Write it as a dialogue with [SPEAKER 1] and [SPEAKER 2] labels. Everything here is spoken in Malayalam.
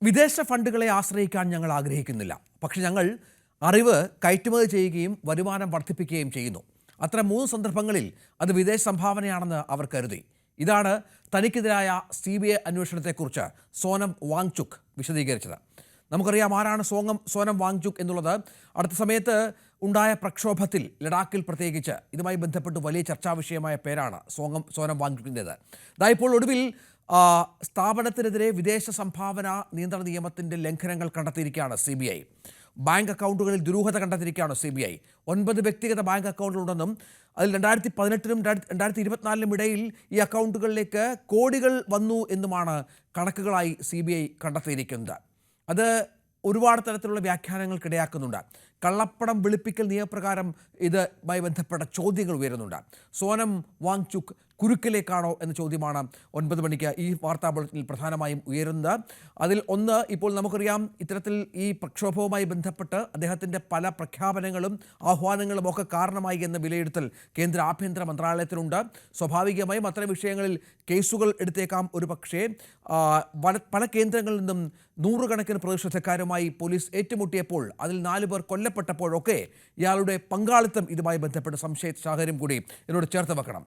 [SPEAKER 1] വിദേശ ഫണ്ടുകളെ ആശ്രയിക്കാൻ ഞങ്ങൾ ആഗ്രഹിക്കുന്നില്ല. പക്ഷെ ഞങ്ങൾ അറിവ് കയറ്റുമതി ചെയ്യുകയും വരുമാനം വർദ്ധിപ്പിക്കുകയും ചെയ്യുന്നു. അത്തരം 3 സന്ദർഭങ്ങളിൽ അത് വിദേശ സംഭാവനയാണെന്ന് അവർ കരുതി. ഇതാണ് തനിക്കെതിരായ CBI അന്വേഷണത്തെക്കുറിച്ച് സോനം വാങ്ചുക് വിശദീകരിച്ചത്. നമുക്കറിയാം ആരാണ് സോനം വാങ്ചുക് എന്നുള്ളത്. അടുത്ത സമയത്ത് ഉണ്ടായ പ്രക്ഷോഭത്തിൽ ലഡാക്കിൽ പ്രത്യേകിച്ച് ഇതുമായി ബന്ധപ്പെട്ട് വലിയ ചർച്ചാ വിഷയമായ പേരാണ് സോനം വാങ്ചുക്കിൻ്റേത്. ഇപ്പോൾ ഒടുവിൽ സ്ഥാപനത്തിനെതിരെ വിദേശ സംഭാവന നിയന്ത്രണ നിയമത്തിൻ്റെ ലംഘനങ്ങൾ കണ്ടെത്തിയിരിക്കുകയാണ് CBI. ബാങ്ക് അക്കൗണ്ടുകളിൽ ദുരൂഹത കണ്ടെത്തിയിരിക്കുകയാണ് CBI. 9 വ്യക്തിഗത ബാങ്ക് അക്കൗണ്ടുകളുണ്ടെന്നും അതിൽ 2018-നും 2024-നും ഇടയിൽ ഈ അക്കൗണ്ടുകളിലേക്ക് കോടികൾ വന്നു എന്നുമാണ് കണക്കുകളായി CBI കണ്ടെത്തിയിരിക്കുന്നത്. അത് ഒരുപാട് തരത്തിലുള്ള വ്യാഖ്യാനങ്ങൾക്കിടയാക്കുന്നുണ്ട്. കള്ളപ്പണം വെളുപ്പിക്കൽ നിയമപ്രകാരം ഇതുമായി ബന്ധപ്പെട്ട ചോദ്യങ്ങൾ ഉയരുന്നുണ്ട്. സോനം വാങ്ചുക് കുരുക്കിലേക്കാണോ എന്ന ചോദ്യമാണ് 9 മണിക്ക് ഈ വാർത്താ ബുള്ളറ്റിനിൽ പ്രധാനമായും ഉയരുന്നത്. അതിൽ ഒന്ന്, ഇപ്പോൾ നമുക്കറിയാം ഇത്തരത്തിൽ ഈ പ്രക്ഷോഭവുമായി ബന്ധപ്പെട്ട് അദ്ദേഹത്തിൻ്റെ പല പ്രഖ്യാപനങ്ങളും ആഹ്വാനങ്ങളും ഒക്കെ കാരണമായി എന്ന വിലയിരുത്തൽ കേന്ദ്ര ആഭ്യന്തര മന്ത്രാലയത്തിനുണ്ട്. സ്വാഭാവികമായും അത്തരം വിഷയങ്ങളിൽ കേസുകൾ എടുത്തേക്കാം. ഒരു പക്ഷേ പല കേന്ദ്രങ്ങളിൽ നിന്നും നൂറുകണക്കിന് പ്രതിഷേധക്കാരുമായി പോലീസ് ഏറ്റുമുട്ടിയപ്പോൾ അതിൽ 4 പേർ കൊല്ലപ്പെട്ടപ്പോഴൊക്കെ ഇയാളുടെ പങ്കാളിത്തം ഇതുമായി ബന്ധപ്പെട്ട് സംശയ സാഹചര്യം കൂടി ഇതിനോട് ചേർത്ത് വെക്കണം.